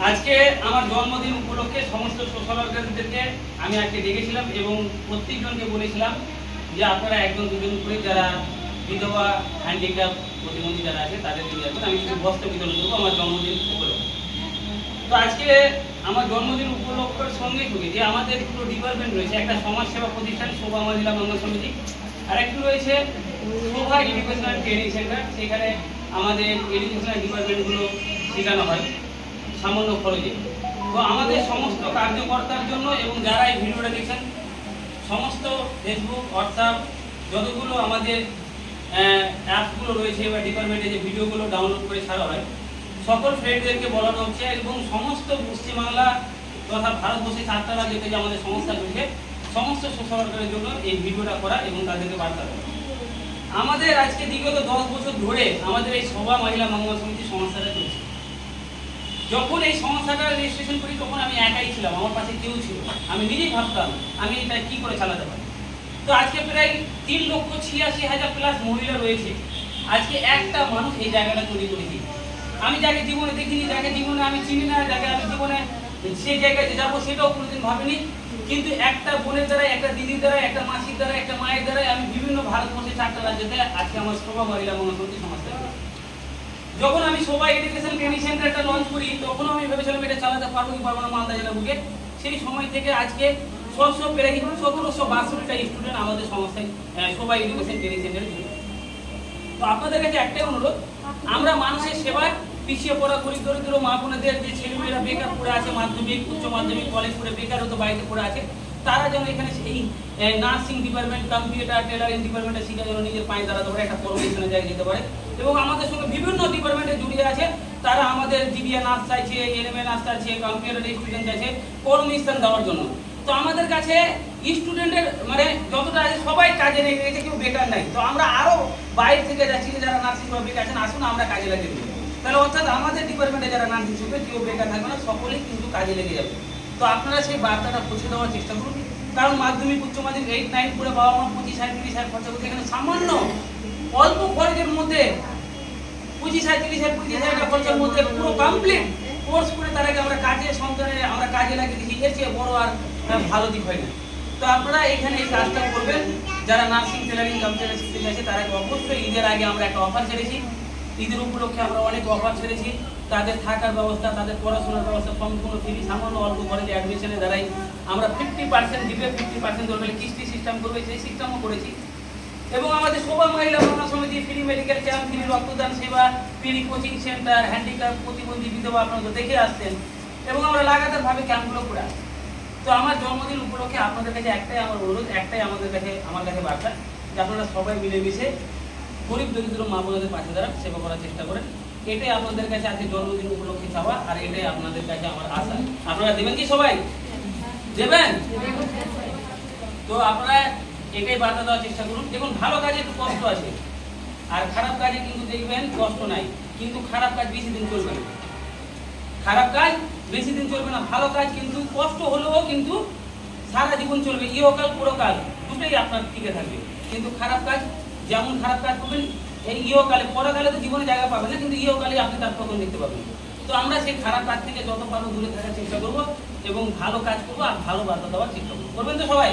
আজকে আমার জন্মদিন উপলক্ষে সমস্ত সোশ্যাল ওয়ার্কারদেরকে আমি আজকে ডেকেছিলাম এবং প্রত্যেকজনকে বলেছিলাম যে আপনারা একজন দুজন করে যারা বিধবা হ্যান্ডিক্যাপ প্রতিবন্ধী যারা আছে তাদেরকে নিয়ে আসবেন। আমি কিছু বস্ত্র বিতরণ করবো আমার জন্মদিন উপলক্ষে। তো আজকে আমার জন্মদিন উপলক্ষের সঙ্গে সঙ্গে যে আমাদের পুরো ডিপার্টমেন্ট রয়েছে, একটা সমাজসেবা প্রতিষ্ঠান শোভা মহিলা মঙ্গল সমিতি, আর একটু রয়েছে শোভা এডুকেশনাল ট্রেনিং সেন্টার। সেখানে আমাদের এডুকেশনাল ডিপার্টমেন্টগুলো শেখানো হয় সামান্য খরচে। তো আমাদের সমস্ত কার্যকর্তার জন্য এবং যারা এই ভিডিওটা দেখছেন, সমস্ত ফেসবুক হোয়াটসঅ্যাপ যতগুলো আমাদের অ্যাপসগুলো রয়েছে বা ডিপার্টমেন্টে যে ভিডিওগুলো ডাউনলোড করে ছাড়া হয়, সকল ফ্রেন্ডদেরকে বলানো হচ্ছে এবং সমস্ত পশ্চিমবাংলা তথা ভারতবর্ষে 4টা রাজ্যতে যে আমাদের সংস্থা রয়েছে সমস্ত সোশ্যাল ওয়ার্কারের জন্য এই ভিডিওটা করা এবং তাদেরকে বার্তা দেওয়া। আমাদের আজকে বিগত 10 বছর ধরে আমাদের এই শোভা মহিলা মঙ্গল সমিতি সংস্থাটা চলছে। যখন এই সংস্থাটা রেজিস্ট্রেশন করি তখন আমি একাই ছিলাম, আমার পাশে কেউ ছিল না। আমি নিজেই ভাবতাম আমি এটা কি করে চালাতে পারি। তো আজকে প্রায় 3,86,000 প্লাস মহিলা রয়েছে। আজকে একটা মানুষ এই জায়গাটা তৈরি করেছি। আমি যাকে জীবনে দেখিনি, যাকে জীবনে আমি চিনি না, যাকে আমি জীবনে সেই জায়গায় যাবো সেটাও কোনোদিন ভাবিনি, কিন্তু একটা বোনের দ্বারা, একটা দিদির দ্বারা, একটা মাসির দ্বারা, একটা মায়ের দ্বারা আমি বিভিন্ন ভারতবর্ষের 4টা রাজ্যতে আজকে আমার শোভা মহিলা মঙ্গল সমিতি সংস্থা। যখন আমি শোভা এডুকেশন ট্রেনিং সেন্টারটা লঞ্চ করি তখন আমি ভেবেছিলাম এটা চালাতে পারবো কি পারবো না মালদা জেলা বুকে। সেই সময় থেকে আজকে 1762টা স্টুডেন্ট আমাদের সংস্থায় শোভা এডুকেশন ট্রেনিং সেন্টারে যুক্ত। তো আপনাদের কাছে একটাই অনুরোধ, আমরা মানুষের সেবায় পিছিয়ে পড়া গরিব দরিদ্র মা বোনেদের যে ছেলেমেয়েরা বেকার পড়ে আছে, মাধ্যমিক উচ্চ মাধ্যমিক কলেজ পড়ে বেকারত্ব বাড়িতে পড়ে আছে, তারা যেন এখানে এই নার্সিং ডিপার্টমেন্ট, কম্পিউটার, টেলারিং ডিপার্টমেন্টে শিখে যেন নিজের পায়ে দাঁড়াতে পারে, একটা কর্মস্থানে জায়গায় যেতে পারে। এবং আমাদের সঙ্গে বিভিন্ন ডিপার্টমেন্টে জড়িয়ে আছে, তারা আমাদের জিবিএ নার্স চাইছে, এনএমএ নার্স চাইছে, কম্পিউটার স্টুডেন্ট চাইছে কর্মস্থান দেওয়ার জন্য। তো আমাদের কাছে স্টুডেন্টের মানে যতটা আছে সবাই কাজে লেগে গেছে, কেউ বেকার নাই। তো আমরা আরো বাইরে থেকে যাচ্ছি যারা নার্সিং বা বেকার আছেন, আসুন আমরা কাজে লাগিয়ে দেবো। তাহলে অর্থাৎ আমাদের ডিপার্টমেন্টে যারা নার্সিং শিখবে কেউ বেকার থাকবে না, সকলেই কিন্তু কাজে লেগে যাবে। তো আপনারা সেই বার্তাটা পৌঁছে দেওয়ার চেষ্টা করুন। কারণ মাধ্যমিক উচ্চ মাধ্যমিক 8, 9 করে বাবা মা 25,000-30,000 খরচা করতে, এখানে সামান্য অল্প খরচের মধ্যে 25,000-30,000 টাকা খরচের মধ্যে পুরো কমপ্লিট কোর্স করে তারাকে আমরা কাজে সন্তানে আমরা কাজে লাগিয়ে দিচ্ছি। এর চেয়ে বড় আর ভালো দিক হয় না। তো আপনারা এখানে এই কাজটা করবেন। যারা নার্সিং, টেলারিং, কম্পিউটার শিখতে চাইছে তারাকে অবশ্যই ঈদের আগে আমরা একটা অফার ছেড়েছি। ঈদের উপলক্ষে আমরা অনেক অফার ছেড়েছি। তাদের থাকার ব্যবস্থা, তাদের পড়াশোনার ব্যবস্থা সম্পূর্ণ ফ্রি, সামান্য অল্প খরচে অ্যাডমিশনের দ্বারাই আমরা 50% দিবে, 50% ধরবে কিস্তি সিস্টেম করবে, সেই সিস্টেমও করেছি। এবং আমাদের শোভা মহিলা মঙ্গল সমিতি ফ্রি মেডিকেল ক্যাম্প, ফ্রি রক্তদান সেবা, ফ্রি কোচিং সেন্টার, হ্যান্ডিক্যাপ প্রতিবন্ধী বিধবা আপনারা তো দেখে আসছেন এবং আমরা লাগাতারভাবে ক্যাম্পগুলো করে আসছি। তো আমার জন্মদিন উপলক্ষে আপনাদের কাছে একটাই আমার অনুরোধ, একটাই আমার কাছে বার্তা যে আপনারা সবাই মিলেমিশে গরিব দরিদ্র মা বোনদের পাশে দাঁড়ান, সেবা করার চেষ্টা করেন। এটাই আপনাদের কাছে আজকে জন্মদিন উপলক্ষে চাওয়া, আর এটাই আপনাদের কাছে আমার আশা। আপনারা দেবেন কি? সবাই দেবেন? তো আপনারা এটাই বার্তা দেওয়ার চেষ্টা করুন। দেখুন, ভালো কাজে একটু কষ্ট আছে আর খারাপ কাজে কিন্তু দেখবেন কষ্ট নাই, কিন্তু খারাপ কাজ বেশি দিন চলবে না। খারাপ কাজ বেশি দিন চলবে না, ভালো কাজ কিন্তু কষ্ট হলেও কিন্তু সারা জীবন চলবে, ইহকাল পরকাল দুটোই আপনার টিকে থাকবে। কিন্তু খারাপ কাজ যেমন খারাপ কাজ করবেন এই ইহকালে, পরকালে তো জীবনে জায়গা পাবেন না, কিন্তু ইহকালে আপনি তার পতন দেখতে পাবেন। তো আমরা সেই খারাপ কাজ থেকে যত পারবো দূরে থাকার চেষ্টা করবো এবং ভালো কাজ করবো আর ভালো বার্তা দেওয়ার চেষ্টা করবো। করবেন তো সবাই?